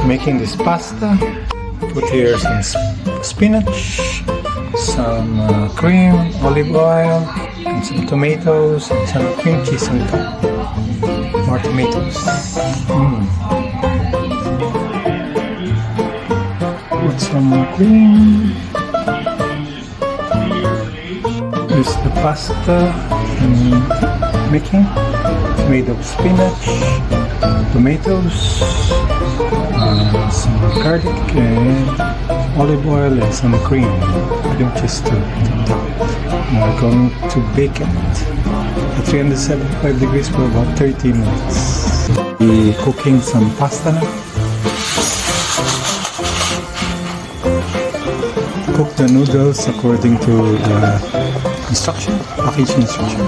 making this pasta. Put here some spinach, some cream, olive oil, and some tomatoes, and some cream cheese on top. More tomatoes. Put some more cream. This is the pasta I'm making. It's made of spinach, tomatoes, some garlic, and olive oil, and some cream cheese to top. We're going to bake it at 375 degrees for about 30 minutes. We're cooking some pasta now. Cook the noodles according to the package instruction.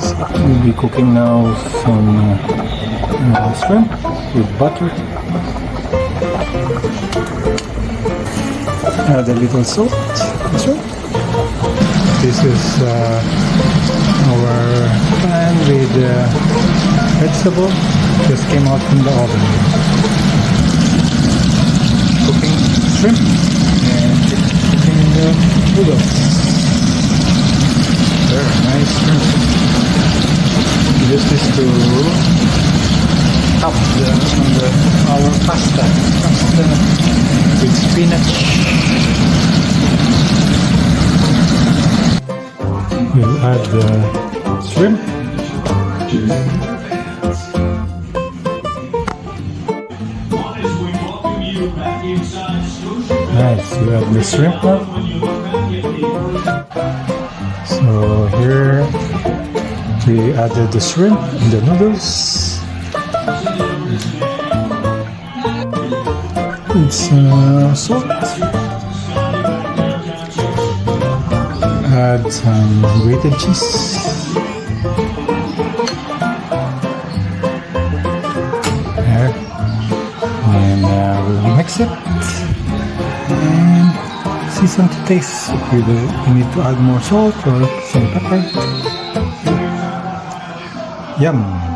So we'll be cooking now some shrimp with butter. Add a little salt. This is our pan with vegetable. Just came out from the oven. Cooking shrimp and cooking the noodles. Very nice shrimp. This is to top our pasta with spinach. We'll add the shrimp. Nice, we add the shrimp now. So here we added the shrimp and the noodles. It's salt. Add some grated cheese. There. And we'll mix it. And season to taste. If you need to add more salt or some pepper. Yum!